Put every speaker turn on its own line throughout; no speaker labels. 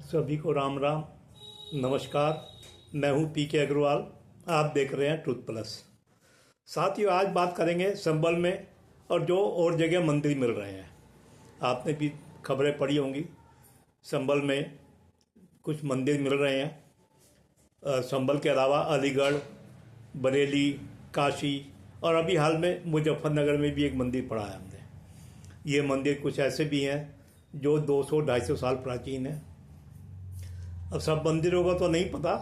सभी को राम राम। नमस्कार। मैं हूं पीके अग्रवाल। आप देख रहे हैं ट्रुथ प्लस। साथियों, आज बात करेंगे संभल में और जो और जगह मंदिर मिल रहे हैं। आपने भी खबरें पढ़ी होंगी, संभल में कुछ मंदिर मिल रहे हैं। संभल के अलावा अलीगढ़, बरेली, काशी और अभी हाल में मुजफ्फरनगर में भी एक मंदिर पड़ा है हमने। ये मंदिर कुछ ऐसे भी हैं जो 200-250 साल प्राचीन है। अब सब मंदिरों का तो नहीं पता।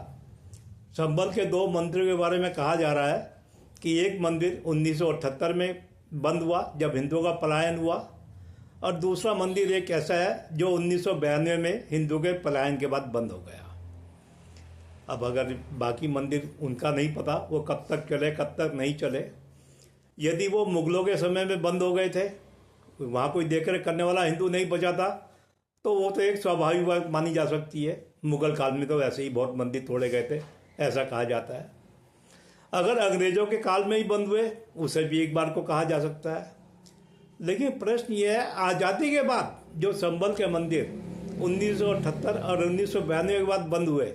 संभल के 2 मंदिरों के बारे में कहा जा रहा है कि एक मंदिर 1978 में बंद हुआ जब हिंदुओं का पलायन हुआ, और दूसरा मंदिर एक ऐसा है जो 1992 में हिंदुओं के पलायन के बाद बंद हो गया। अब अगर बाकी मंदिर उनका नहीं पता, वो कब तक चले कब तक नहीं चले। यदि वो मुगलों के समय में बंद हो गए थे, वहाँ कोई देखरेख करने वाला हिंदू नहीं बचा था, तो वो तो एक स्वाभाविक बात मानी जा सकती है। मुगल काल में तो वैसे ही बहुत मंदिर तोड़े गए थे, ऐसा कहा जाता है। अगर अंग्रेजों के काल में ही बंद हुए, उसे भी एक बार को कहा जा सकता है। लेकिन प्रश्न ये है, आज़ादी के बाद जो संभल के मंदिर 1978 और 1992 के बाद बंद हुए,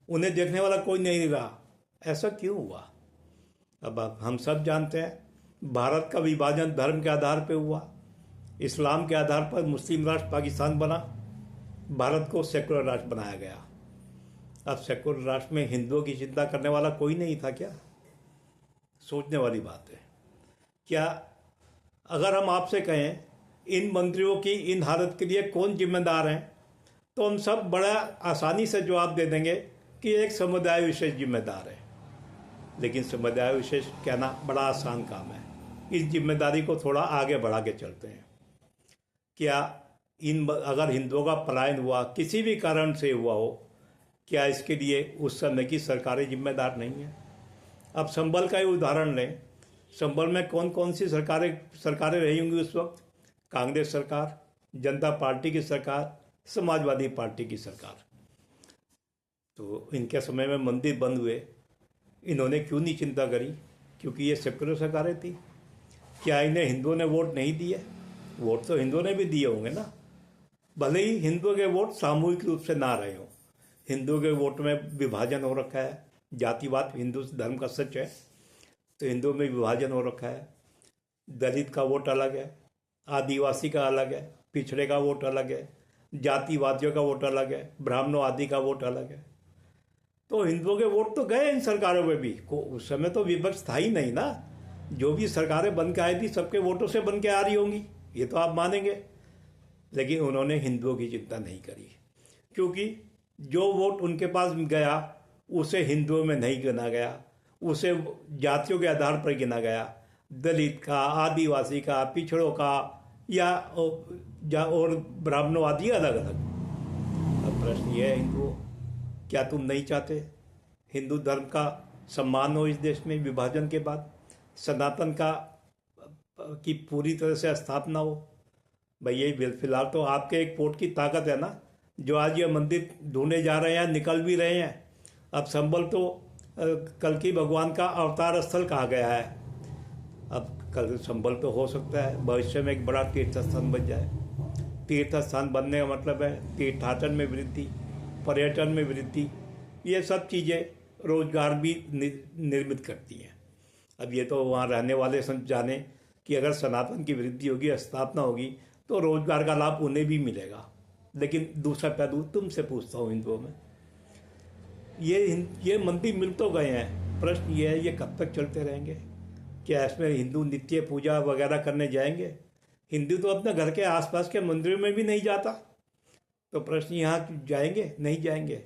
उन्हें देखने वाला कोई नहीं रहा। ऐसा क्यों हुआ? अब हम सब जानते हैं, भारत का विभाजन धर्म के आधार पर हुआ। इस्लाम के आधार पर मुस्लिम राष्ट्र पाकिस्तान बना, भारत को सेकुलर राष्ट्र बनाया गया। अब सेकुलर राष्ट्र में हिंदुओं की चिंता करने वाला कोई नहीं था क्या? सोचने वाली बात है। क्या अगर हम आपसे कहें इन मंत्रियों की इन हालत के लिए कौन जिम्मेदार हैं, तो हम सब बड़ा आसानी से जवाब दे देंगे कि एक समुदाय विशेष जिम्मेदार है। लेकिन समुदाय विशेष कहना बड़ा आसान काम है। इस जिम्मेदारी को थोड़ा आगे बढ़ा के चलते हैं। क्या अगर हिंदुओं का पलायन हुआ, किसी भी कारण से हुआ हो, क्या इसके लिए उस समय की सरकारें जिम्मेदार नहीं हैं? अब संभल का ही उदाहरण लें। संभल में कौन कौन सी सरकारें रही होंगी उस वक्त? कांग्रेस सरकार, जनता पार्टी की सरकार, समाजवादी पार्टी की सरकार। तो इनके समय में मंदिर बंद हुए, इन्होंने क्यों नहीं चिंता करी? क्योंकि ये सेकुलर सरकारें थी। क्या इन्हें हिंदुओं ने वोट नहीं दिए? वोट तो हिंदुओं ने भी दिए होंगे ना। भले ही हिंदुओं के वोट सामूहिक रूप से ना रहे हों। हिंदुओं के वोट में विभाजन हो रखा है। जातिवाद हिंदू धर्म का सच है, तो हिंदुओं में विभाजन हो रखा है। दलित का वोट अलग है, आदिवासी का अलग है, पिछड़े का वोट अलग है, जातिवादियों का वोट अलग है, ब्राह्मणों आदि का वोट अलग है। तो हिंदुओं के वोट तो गए इन सरकारों में भी। उस समय तो विपक्ष था ही नहीं ना। जो भी सरकारें बन के आई थी, सबके वोटों से बन के आ रही होंगी, ये तो आप मानेंगे। लेकिन उन्होंने हिंदुओं की चिंता नहीं करी, क्योंकि जो वोट उनके पास गया उसे हिंदुओं में नहीं गिना गया, उसे जातियों के आधार पर गिना गया। दलित का, आदिवासी का, पिछड़ों का या और ब्राह्मणों आदि अलग अलग। अब प्रश्न ये है, हिंदुओं, क्या तुम नहीं चाहते हिंदू धर्म का सम्मान हो इस देश में? विभाजन के बाद सनातन की पूरी तरह से स्थापना हो। भाई ये फिलहाल तो आपके एक वोट की ताकत है ना, जो आज ये मंदिर ढूंढे जा रहे हैं, निकल भी रहे हैं। अब संभल तो कल्कि भगवान का अवतार स्थल कहा गया है। अब कल संभल तो हो सकता है भविष्य में एक बड़ा तीर्थ स्थान बन जाए। तीर्थ स्थान बनने का मतलब है तीर्थाटन में वृद्धि, पर्यटन में वृद्धि। ये सब चीज़ें रोजगार भी निर्मित करती हैं। अब ये तो वहाँ रहने वाले जाने कि अगर सनातन की वृद्धि होगी, स्थापना होगी, तो रोजगार का लाभ उन्हें भी मिलेगा। लेकिन दूसरा पहलू तुमसे पूछता हूँ, हिंदुओं में ये मंदिर मिल तो गए हैं, प्रश्न ये है ये कब तक चलते रहेंगे? क्या इसमें हिंदू नित्य पूजा वगैरह करने जाएंगे? हिंदू तो अपने घर के आसपास के मंदिरों में भी नहीं जाता, तो प्रश्न यहाँ जाएंगे नहीं जाएंगे?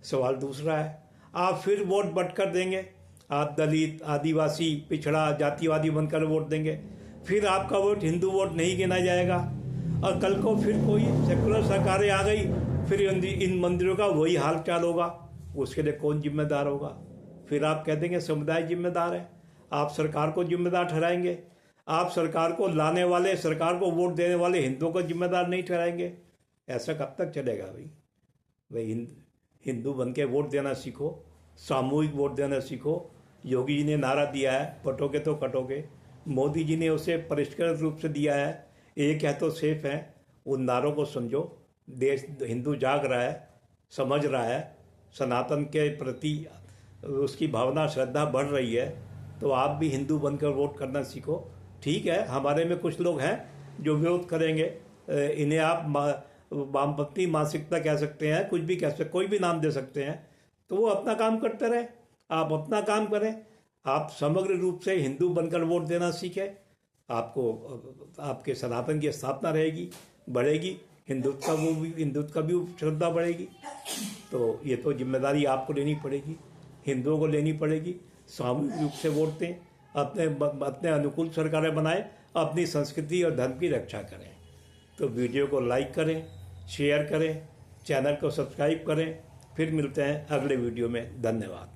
सवाल दूसरा है, आप फिर वोट बंटकर देंगे। आप दलित, आदिवासी, पिछड़ा, जातिवादी बनकर वोट देंगे, फिर आपका वोट हिंदू वोट नहीं गिना जाएगा। और कल को फिर कोई सेकुलर सरकारें आ गई, फिर इन मंदिरों का वही हाल चाल होगा। उसके लिए कौन जिम्मेदार होगा? फिर आप कह देंगे समुदाय जिम्मेदार है। आप सरकार को जिम्मेदार ठहराएंगे। आप सरकार को लाने वाले, सरकार को वोट देने वाले हिंदुओं को जिम्मेदार नहीं ठहराएंगे। ऐसा कब तक चलेगा? भाई हिंदू बन के वोट देना सीखो, सामूहिक वोट देना सीखो। योगी जी ने नारा दिया है, पटोगे तो कटोगे। मोदी जी ने उसे परिष्कृत रूप से दिया है, एक है तो सेफ है। उन नारों को समझो। देश हिंदू जाग रहा है, समझ रहा है, सनातन के प्रति उसकी भावना श्रद्धा बढ़ रही है, तो आप भी हिंदू बनकर वोट करना सीखो। ठीक है, हमारे में कुछ लोग हैं जो विरोध करेंगे, इन्हें आप वामपंथी मानसिकता कह सकते हैं, कुछ भी कह सकते, कोई भी नाम दे सकते हैं, तो वो अपना काम करते रहे, आप अपना काम करें। आप समग्र रूप से हिंदू बनकर वोट देना सीखें, आपको आपके सनातन की स्थापना रहेगी, बढ़ेगी, हिंदुत्व का भी श्रद्धा बढ़ेगी। तो ये तो जिम्मेदारी आपको लेनी पड़ेगी, हिंदुओं को लेनी पड़ेगी। सामूहिक रूप से वोट दें, अपने अनुकूल सरकारें बनाएं, अपनी संस्कृति और धर्म की रक्षा करें। तो वीडियो को लाइक करें, शेयर करें, चैनल को सब्सक्राइब करें। फिर मिलते हैं अगले वीडियो में। धन्यवाद।